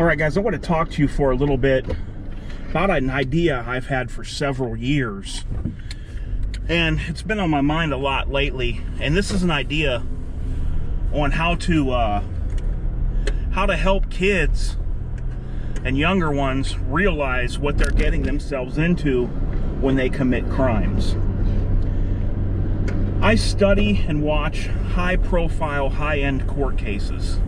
All right, guys, I want to talk to you for a little bit about an idea I've had for several years. And it's been on my mind a lot lately. And this is an idea on how to help kids and younger ones realize what they're getting themselves into when they commit crimes. I study and watch high-profile, high-end court cases.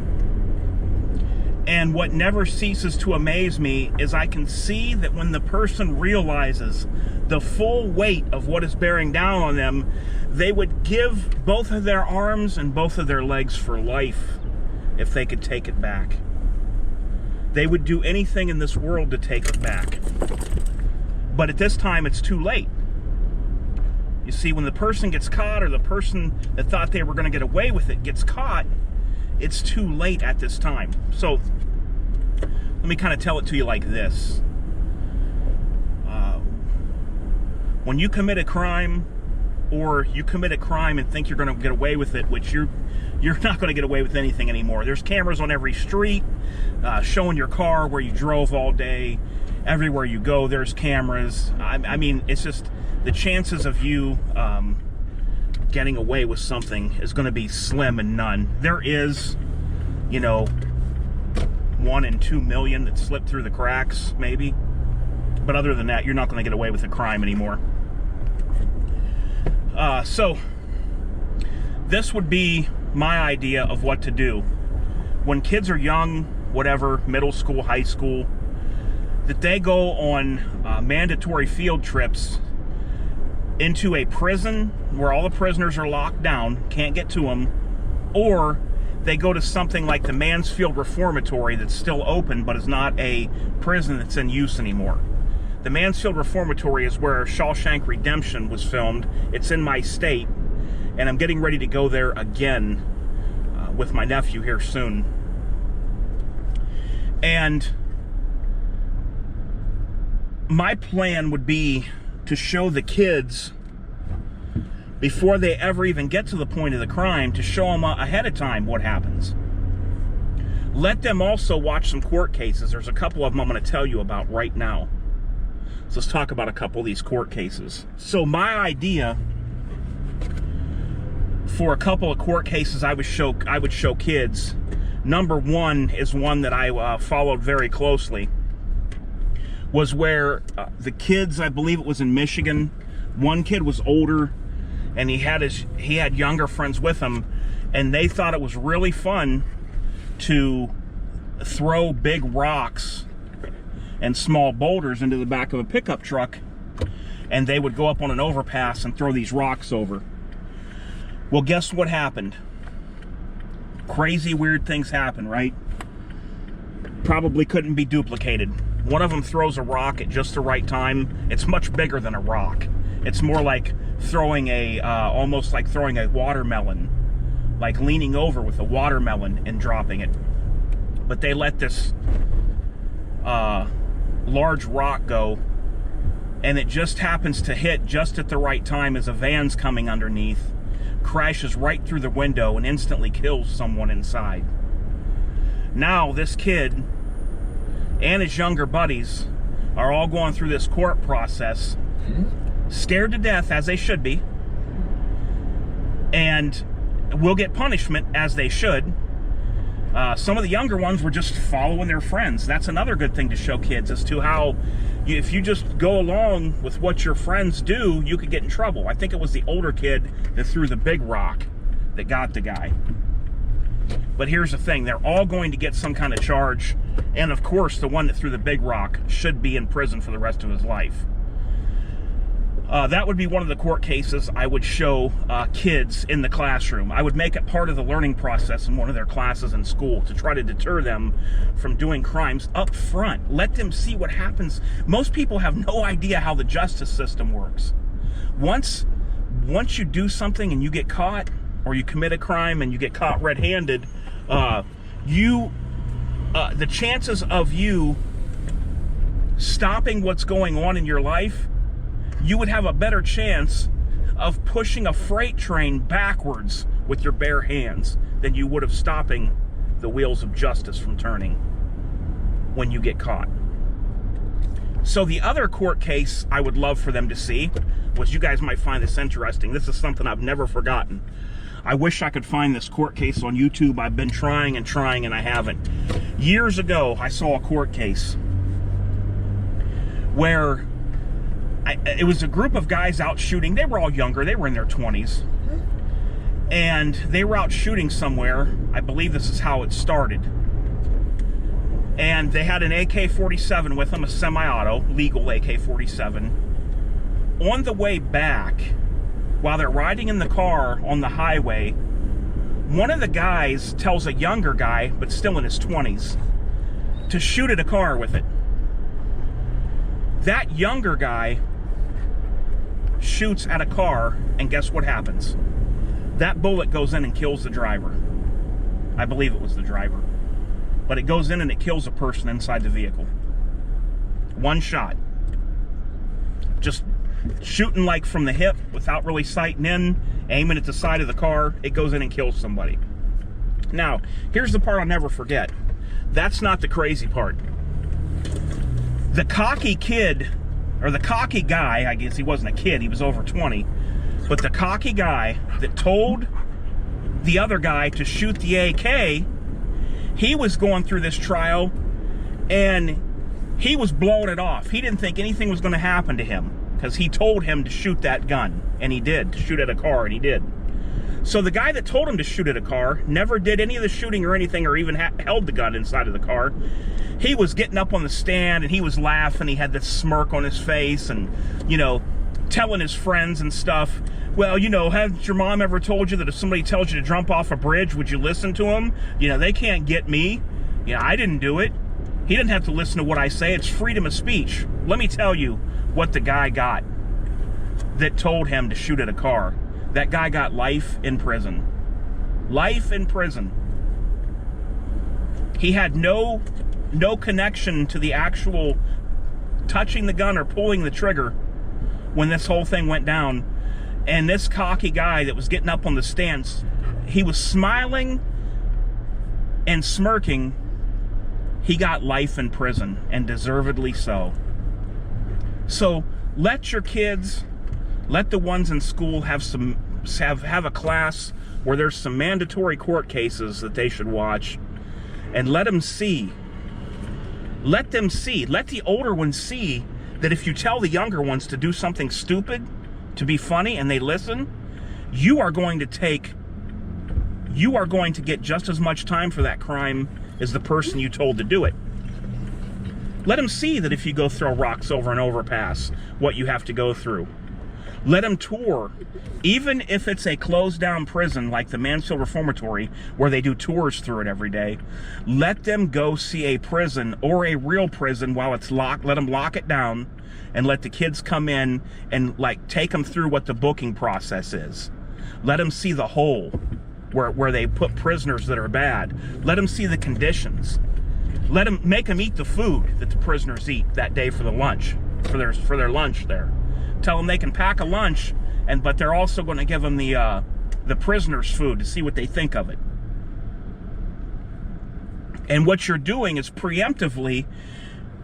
And what never ceases to amaze me is I can see that when the person realizes the full weight of what is bearing down on them, they would give both of their arms and both of their legs for life if they could take it back. They would do anything in this world to take it back. But at this time, it's too late. You see, when the person gets caught, or the person that thought they were going to get away with it gets caught, it's too late at this time. So let me kind of tell it to you like this. When you commit a crime, or you commit a crime and think you're going to get away with it, which you're not going to get away with anything anymore. There's cameras on every street showing your car, where you drove all day. Everywhere you go, there's cameras. I mean, it's just the chances of you getting away with something is going to be slim and none. There is, 1 in 2 million that slip through the cracks, maybe. But other than that, you're not going to get away with a crime anymore. So this would be my idea of what to do. When kids are young, whatever, middle school, high school, that they go on mandatory field trips into a prison where all the prisoners are locked down, can't get to them, or they go to something like the Mansfield Reformatory that's still open but is not a prison that's in use anymore. The Mansfield Reformatory is where Shawshank Redemption was filmed. It's in my state, and I'm getting ready to go there again with my nephew here soon. And my plan would be to show the kids, before they ever even get to the point of the crime, to show them ahead of time what happens. Let them also watch some court cases. There's a couple of them I'm going to tell you about right now. So let's talk about a couple of these court cases. So my idea for a couple of court cases I would show kids, number one is one that I followed very closely, was where the kids, I believe it was in Michigan, one kid was older and he had younger friends with him, and they thought it was really fun to throw big rocks and small boulders into the back of a pickup truck, and they would go up on an overpass and throw these rocks over. Well, guess what happened? Crazy, weird things happen, right? Probably couldn't be duplicated. One of them throws a rock at just the right time. It's much bigger than a rock. It's more like throwing almost like throwing a watermelon, like leaning over with a watermelon and dropping it. But they let this large rock go, and it just happens to hit just at the right time as a van's coming underneath, crashes right through the window, and instantly kills someone inside. Now this kid and his younger buddies are all going through this court process, scared to death, as they should be, and will get punishment, as they should. Some of the younger ones were just following their friends. That's another good thing to show kids, as to how if you just go along with what your friends do, you could get in trouble. I think it was the older kid that threw the big rock that got the guy. But here's the thing, they're all going to get some kind of charge, and of course the one that threw the big rock should be in prison for the rest of his life. That would be one of the court cases I would show kids in the classroom. I would make it part of the learning process in one of their classes in school to try to deter them from doing crimes up front. Let them see what happens. Most people have no idea how the justice system works. Once you do something and you get caught, or you commit a crime and you get caught red-handed, the chances of you stopping what's going on in your life, you would have a better chance of pushing a freight train backwards with your bare hands than you would of stopping the wheels of justice from turning. when you get caught. So the other court case I would love for them to see, which you guys might find this interesting. This is something I've never forgotten. I wish I could find this court case on YouTube. I've been trying and trying and I haven't. Years ago, I saw a court case where it was a group of guys out shooting. They were all younger. They were in their 20s. And they were out shooting somewhere. I believe this is how it started. And they had an AK-47 with them, a semi-auto, legal AK-47. On the way back, while they're riding in the car on the highway, one of the guys tells a younger guy, but still in his 20s, to shoot at a car with it. That younger guy shoots at a car, and guess what happens? That bullet goes in and kills the driver. I believe it was the driver. But it goes in and it kills a person inside the vehicle. One shot. Just shooting like from the hip without really sighting in, aiming at the side of the car, it goes in and kills somebody. Now, here's the part I'll never forget. That's not the crazy part. The cocky kid, or the cocky guy, I guess he wasn't a kid, he was over 20, but the cocky guy that told the other guy to shoot the AK, he was going through this trial and he was blowing it off. He didn't think anything was going to happen to him because he told him to shoot that gun, and he did, to shoot at a car, and he did. So the guy that told him to shoot at a car never did any of the shooting or anything, or even held the gun inside of the car. He was getting up on the stand and he was laughing. He had this smirk on his face and, you know, telling his friends and stuff, well, you know, has your mom ever told you that if somebody tells you to jump off a bridge, would you listen to them? You know, they can't get me. You know, I didn't do it. He didn't have to listen to what I say. It's freedom of speech. Let me tell you what the guy got that told him to shoot at a car. That guy got life in prison. Life in prison. He had no connection to the actual touching the gun or pulling the trigger when this whole thing went down. And this cocky guy that was getting up on the stands, he was smiling and smirking. He got life in prison, and deservedly so. So let your kids, let the ones in school have a class where there's some mandatory court cases that they should watch, and let them see. Let them see. Let the older ones see that if you tell the younger ones to do something stupid, to be funny, and they listen, you are going to get just as much time for that crime as the person you told to do it. Let them see that if you go throw rocks over an overpass, what you have to go through. Let them tour, even if it's a closed down prison like the Mansfield Reformatory, where they do tours through it every day. Let them go see a prison, or a real prison, while it's locked. Let them lock it down and let the kids come in and like take them through what the booking process is. Let them see the hole where they put prisoners that are bad. Let them see the conditions. Let them make them eat the food that the prisoners eat that day for the lunch, for their lunch there. Tell them they can pack a lunch, but they're also going to give them the prisoners' food to see what they think of it. And what you're doing is preemptively,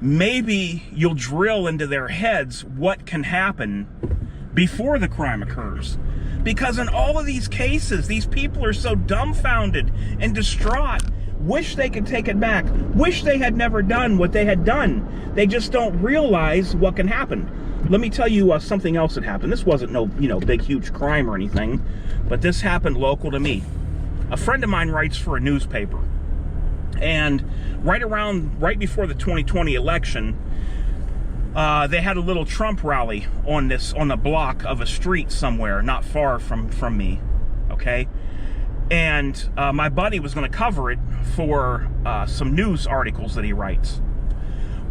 maybe you'll drill into their heads what can happen before the crime occurs. Because in all of these cases, these people are so dumbfounded and distraught, wish they could take it back, wish they had never done what they had done. They just don't realize what can happen. Let me tell you something else that happened. This wasn't no, big, huge crime or anything, but this happened local to me. A friend of mine writes for a newspaper, and right before the 2020 election, they had a little Trump rally on the block of a street somewhere not far from me, okay? And my buddy was going to cover it for some news articles that he writes.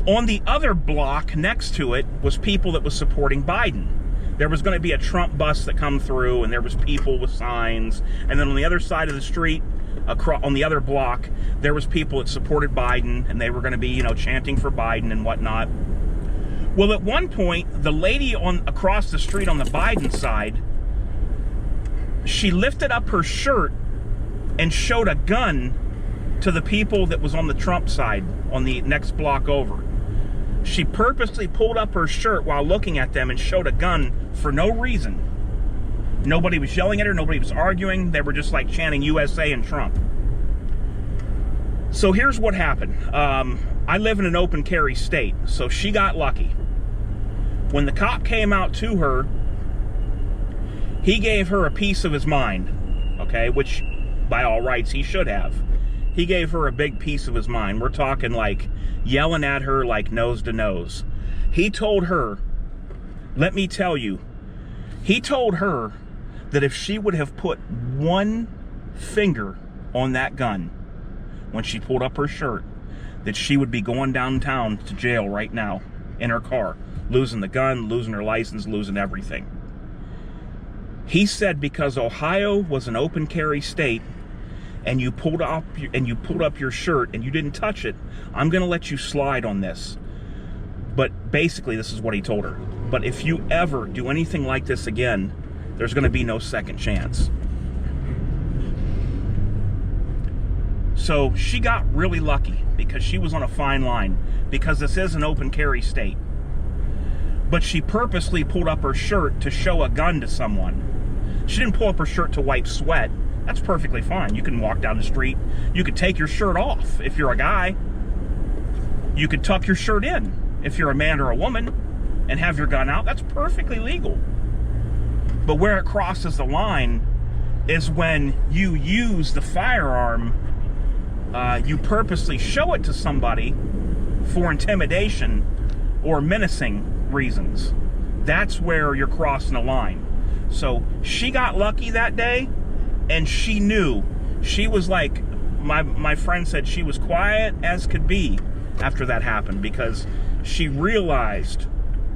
On the other block next to it was people that was supporting Biden. There was going to be a Trump bus that come through, and there was people with signs. And then on the other side of the street, on the other block, there was people that supported Biden, and they were going to be, chanting for Biden and whatnot. Well, at one point, the lady across the street on the Biden side, she lifted up her shirt and showed a gun to the people that was on the Trump side on the next block over. She purposely pulled up her shirt while looking at them and showed a gun for no reason. Nobody was yelling at her. Nobody was arguing. They were just like chanting USA and Trump. So here's what happened. I live in an open carry state, so she got lucky. When the cop came out to her, he gave her a piece of his mind, okay, which by all rights he should have. He gave her a big piece of his mind. We're talking like yelling at her like nose to nose. He told her, let me tell you, he told her that if she would have put one finger on that gun when she pulled up her shirt, that she would be going downtown to jail right now in her car, losing the gun, losing her license, losing everything. He said because Ohio was an open carry state and you pulled up your shirt and you didn't touch it, I'm going to let you slide on this. But basically this is what he told her. But if you ever do anything like this again, there's going to be no second chance. So she got really lucky because she was on a fine line, because this is an open carry state. But she purposely pulled up her shirt to show a gun to someone. She didn't pull up her shirt to wipe sweat. That's perfectly fine. You can walk down the street. You could take your shirt off if you're a guy. You could tuck your shirt in if you're a man or a woman and have your gun out. That's perfectly legal. But where it crosses the line is when you use the firearm, you purposely show it to somebody for intimidation or menacing reasons. That's where you're crossing the line. So she got lucky that day, and she knew. She was like, my friend said she was quiet as could be after that happened, because she realized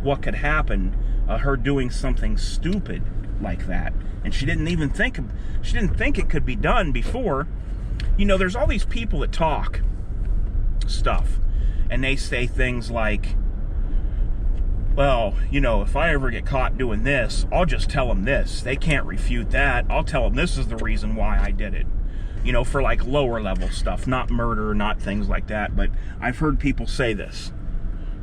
what could happen, her doing something stupid like that. And she didn't think it could be done before. You know, there's all these people that talk stuff, and they say things like, well, you know, if I ever get caught doing this, I'll just tell them this. They can't refute that. I'll tell them this is the reason why I did it. You know, for like lower level stuff, not murder, not things like that. But I've heard people say this.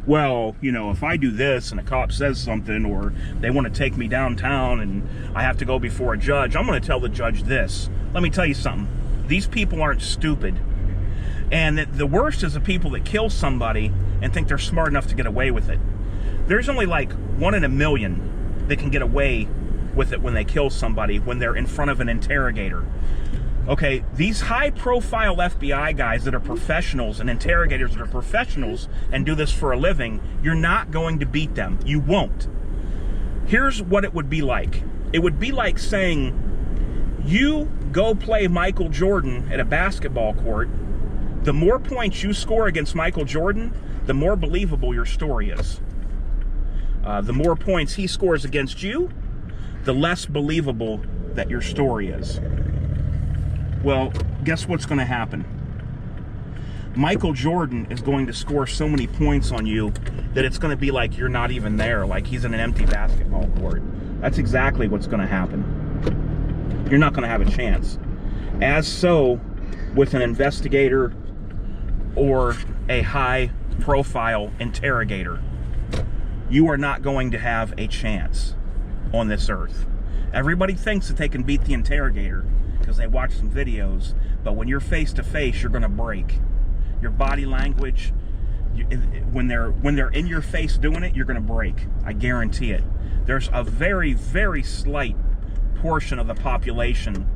Well, you know, if I do this and a cop says something, or they want to take me downtown and I have to go before a judge, I'm going to tell the judge this. Let me tell you something. These people aren't stupid. And the worst is the people that kill somebody and think they're smart enough to get away with it. There's only like 1 in a million that can get away with it when they kill somebody, when they're in front of an interrogator. Okay, these high-profile FBI guys that are professionals and interrogators that are professionals and do this for a living, you're not going to beat them. You won't. Here's what it would be like. It would be like saying, you go play Michael Jordan at a basketball court. The more points you score against Michael Jordan, the more believable your story is. The more points he scores against you, the less believable that your story is. Well, guess what's going to happen? Michael Jordan is going to score so many points on you that it's going to be like you're not even there, like he's in an empty basketball court. That's exactly what's going to happen. You're not going to have a chance. As so with an investigator or a high-profile interrogator. You are not going to have a chance on this earth. Everybody thinks that they can beat the interrogator because they watch some videos, but when you're face to face, you're going to break. Your body language, when they're in your face doing it, you're going to break. I guarantee it. There's a very, very slight portion of the population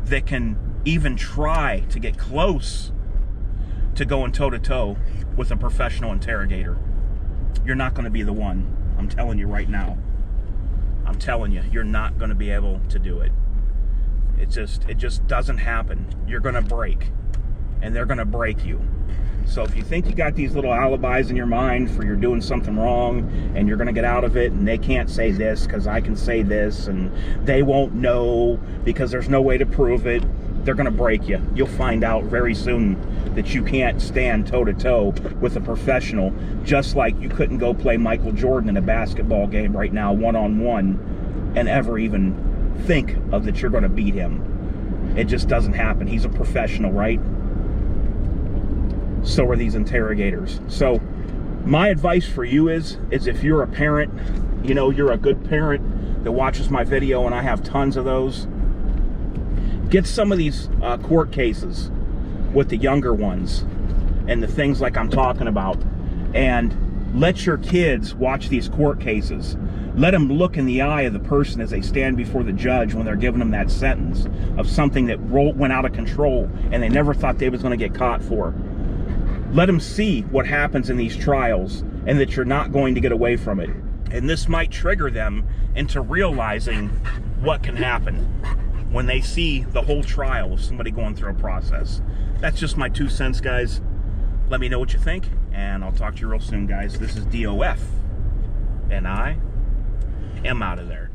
that can even try to get close to going toe-to-toe with a professional interrogator. You're not going to be the one. I'm telling you right now. I'm telling you, you're not going to be able to do it. It just doesn't happen. You're going to break, and they're going to break you. So if you think you got these little alibis in your mind for you're doing something wrong and you're going to get out of it, and they can't say this because I can say this, and they won't know because there's no way to prove it, they're going to break you. You'll find out very soon that you can't stand toe-to-toe with a professional, just like you couldn't go play Michael Jordan in a basketball game right now, one-on-one, and ever even think of that you're going to beat him. It just doesn't happen. He's a professional, right? so are these interrogators. So my advice for you is if you're a parent, you know, you're a good parent that watches my video, and I have tons of those, get some of these court cases with the younger ones and the things like I'm talking about, and let your kids watch these court cases. Let them look in the eye of the person as they stand before the judge when they're giving them that sentence of something that went out of control and they never thought they was going to get caught for. Let them see what happens in these trials and that you're not going to get away from it. And this might trigger them into realizing what can happen when they see the whole trial of somebody going through a process. That's just my 2 cents, guys. Let me know what you think, and I'll talk to you real soon, guys. This is DOF, and I am out of there.